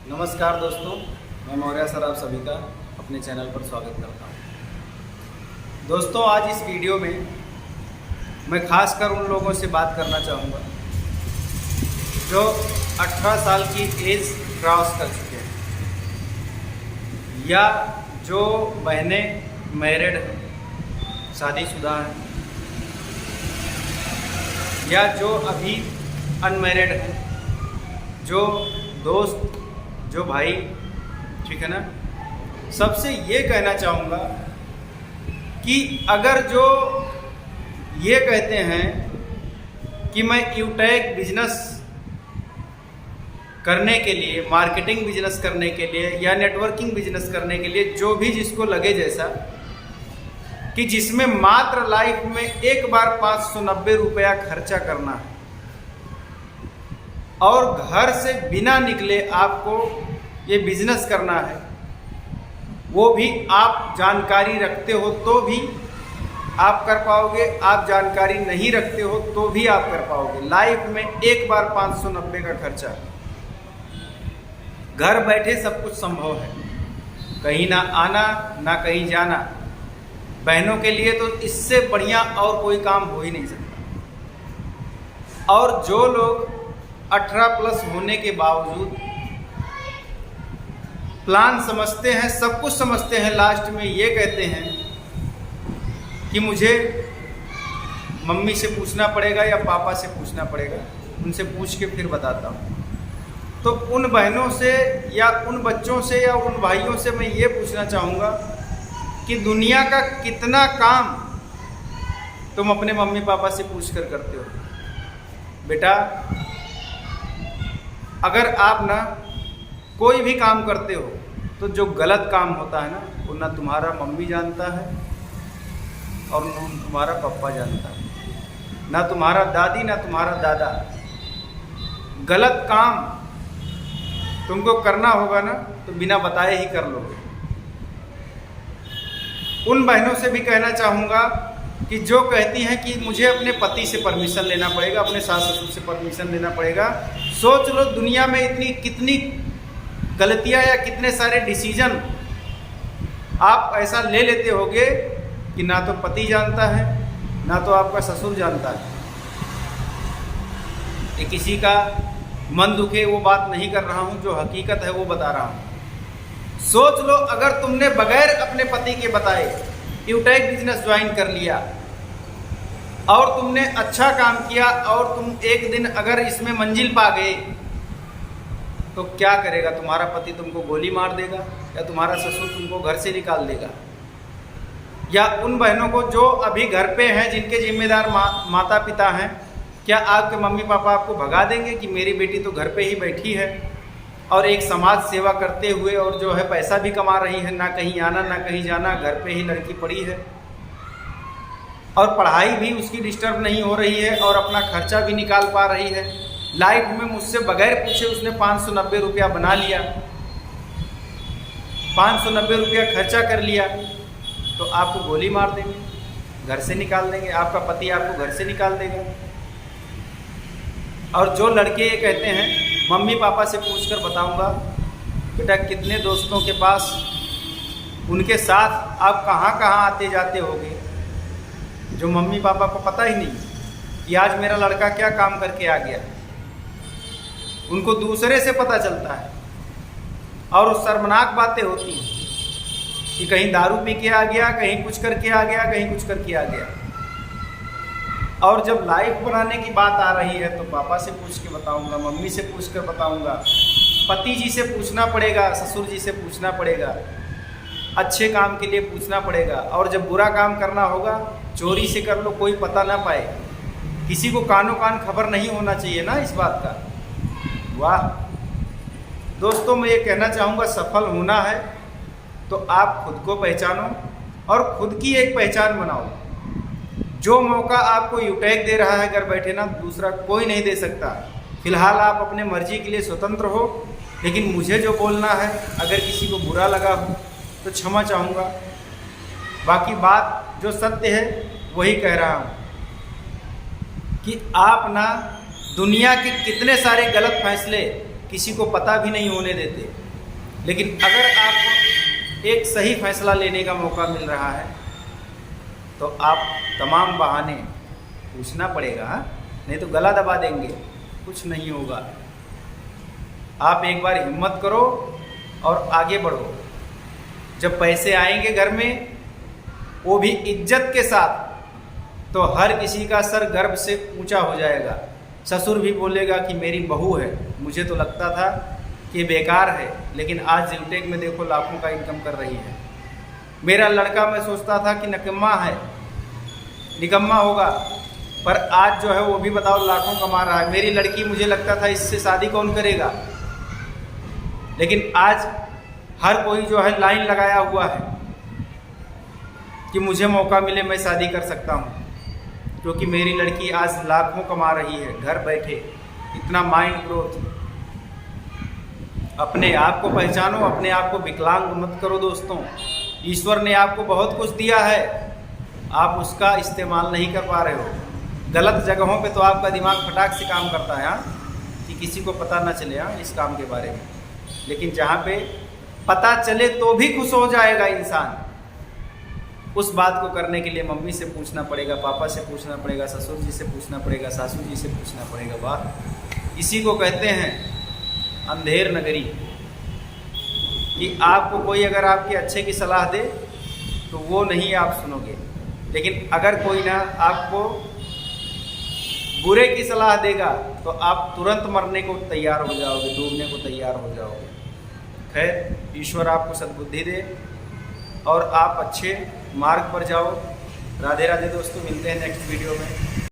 नमस्कार दोस्तों, मैं मौर्य सर आप सभी का अपने चैनल पर स्वागत करता हूं। दोस्तों, आज इस वीडियो में मैं खासकर उन लोगों से बात करना चाहूँगा जो 18 साल की एज क्रॉस कर चुके हैं या जो बहनें मैरिड हैं, शादीशुदा हैं, या जो अभी अनमैरिड हैं, जो दोस्त, जो भाई, ठीक है ना। सबसे ये कहना चाहूँगा कि अगर जो ये कहते हैं कि मैं यूटेक बिजनेस करने के लिए, मार्केटिंग बिजनेस करने के लिए या नेटवर्किंग बिजनेस करने के लिए, जो भी जिसको लगे जैसा, कि जिसमें मात्र लाइफ में एक बार 590 रुपया खर्चा करना है और घर से बिना निकले आपको ये बिजनेस करना है, वो भी आप जानकारी रखते हो तो भी आप कर पाओगे, आप जानकारी नहीं रखते हो तो भी आप कर पाओगे। लाइफ में एक बार 590 का खर्चा, घर बैठे सब कुछ संभव है, कहीं ना आना ना कहीं जाना। बहनों के लिए तो इससे बढ़िया और कोई काम हो ही नहीं सकता। और जो लोग 18 प्लस होने के बावजूद प्लान समझते हैं, सब कुछ समझते हैं, लास्ट में ये कहते हैं कि मुझे मम्मी से पूछना पड़ेगा या पापा से पूछना पड़ेगा, उनसे पूछ के फिर बताता हूँ। तो उन बहनों से या उन बच्चों से या उन भाइयों से मैं ये पूछना चाहूँगा कि दुनिया का कितना काम तुम अपने मम्मी पापा से पूछ कर करते हो। बेटा, अगर आप ना कोई भी काम करते हो तो जो गलत काम होता है ना, वो ना तुम्हारा मम्मी जानता है और ना तुम्हारा पापा जानता है, ना तुम्हारा दादी ना तुम्हारा दादा। गलत काम तुमको करना होगा ना तो बिना बताए ही कर लोगे। उन बहनों से भी कहना चाहूँगा कि जो कहती हैं कि मुझे अपने पति से परमिशन लेना पड़ेगा, अपने सास ससुर से परमिशन लेना पड़ेगा। सोच लो दुनिया में इतनी कितनी गलतियां या कितने सारे डिसीजन आप ऐसा ले लेते होगे कि ना तो पति जानता है ना तो आपका ससुर जानता है। ये किसी का मन दुखे वो बात नहीं कर रहा हूँ, जो हकीकत है वो बता रहा हूँ। सोच लो अगर तुमने बगैर अपने पति के बताए यूटेक बिजनेस ज्वाइन कर लिया और तुमने अच्छा काम किया और तुम एक दिन अगर इसमें मंजिल पा गए तो क्या करेगा? तुम्हारा पति तुमको गोली मार देगा या तुम्हारा ससुर तुमको घर से निकाल देगा। या उन बहनों को जो अभी घर पे हैं, जिनके जिम्मेदार माता पिता हैं, क्या आपके मम्मी पापा आपको भगा देंगे कि मेरी बेटी तो घर पे ही बैठी है और एक समाज सेवा करते हुए और जो है पैसा भी कमा रही है, ना कहीं आना ना कहीं जाना, घर पे ही लड़की पड़ी है और पढ़ाई भी उसकी डिस्टर्ब नहीं हो रही है और अपना खर्चा भी निकाल पा रही है। लाइफ में मुझसे बगैर पूछे उसने 590 रुपया बना लिया, 590 रुपया खर्चा कर लिया, तो आपको गोली मार देंगे, घर से निकाल देंगे, आपका पति आपको घर से निकाल देगा। और जो लड़के ये कहते हैं मम्मी पापा से पूछकर बताऊंगा, बेटा कितने दोस्तों के पास, उनके साथ आप कहाँ कहाँ आते जाते होगे, जो मम्मी पापा को पता ही नहीं कि आज मेरा लड़का क्या काम करके आ गया। उनको दूसरे से पता चलता है और शर्मनाक बातें होती हैं कि कहीं दारू पी के आ गया, कहीं कुछ करके आ गया, कहीं कुछ करके आ गया। और जब लाइफ बनाने की बात आ रही है तो पापा से पूछ के बताऊंगा, मम्मी से पूछ कर बताऊंगा, पति जी से पूछना पड़ेगा, ससुर जी से पूछना पड़ेगा, अच्छे काम के लिए पूछना पड़ेगा। और जब बुरा काम करना होगा चोरी से कर लो, कोई पता ना पाए, किसी को कानों कान खबर नहीं होना चाहिए ना इस बात का। वाह दोस्तों, मैं ये कहना चाहूँगा, सफल होना है तो आप खुद को पहचानो और खुद की एक पहचान बनाओ। जो मौका आपको यूटेक दे रहा है घर बैठे ना, दूसरा कोई नहीं दे सकता। फिलहाल आप अपने मर्जी के लिए स्वतंत्र हो, लेकिन मुझे जो बोलना है, अगर किसी को बुरा लगा हो तो क्षमा चाहूँगा। बाकी बात जो सत्य है वही कह रहा हूँ कि आप ना दुनिया के कितने सारे गलत फैसले किसी को पता भी नहीं होने देते। लेकिन अगर आपको एक सही फैसला लेने का मौका मिल रहा है तो आप तमाम बहाने पूछना पड़ेगा, नहीं तो गला दबा देंगे, कुछ नहीं होगा। आप एक बार हिम्मत करो और आगे बढ़ो। जब पैसे आएंगे घर में, वो भी इज्जत के साथ, तो हर किसी का सर गर्व से ऊंचा हो जाएगा। ससुर भी बोलेगा कि मेरी बहू है, मुझे तो लगता था कि बेकार है, लेकिन आज जिमटेक में देखो लाखों का इनकम कर रही है। मेरा लड़का, मैं सोचता था कि निकम्मा होगा, पर आज जो है वो भी बताओ लाखों कमा रहा है। मेरी लड़की, मुझे लगता था इससे शादी कौन करेगा, लेकिन आज हर कोई जो है लाइन लगाया हुआ है कि मुझे मौका मिले मैं शादी कर सकता हूँ, क्योंकि मेरी लड़की आज लाखों कमा रही है घर बैठे। इतना माइंड ग्रोथ। अपने आप को पहचानो, अपने आप को विकलांग मत करो दोस्तों। ईश्वर ने आपको बहुत कुछ दिया है, आप उसका इस्तेमाल नहीं कर पा रहे हो। गलत जगहों पे तो आपका दिमाग फटाक से काम करता है, कि किसी को पता ना चले इस काम के बारे में। लेकिन जहाँ पे पता चले तो भी खुश हो जाएगा इंसान, उस बात को करने के लिए मम्मी से पूछना पड़ेगा, पापा से पूछना पड़ेगा, ससुर जी से पूछना पड़ेगा, सासू जी से पूछना पड़ेगा। वाह, इसी को कहते हैं अंधेर नगरी। कि आपको कोई अगर आपके अच्छे की सलाह दे तो वो नहीं आप सुनोगे, लेकिन अगर कोई ना आपको बुरे की सलाह देगा तो आप तुरंत मरने को तैयार हो जाओगे, डूबने को तैयार हो जाओगे। खैर, ईश्वर आपको सद्बुद्धि दे और आप अच्छे मार्ग पर जाओ। राधे राधे दोस्तों, मिलते हैं नेक्स्ट वीडियो में।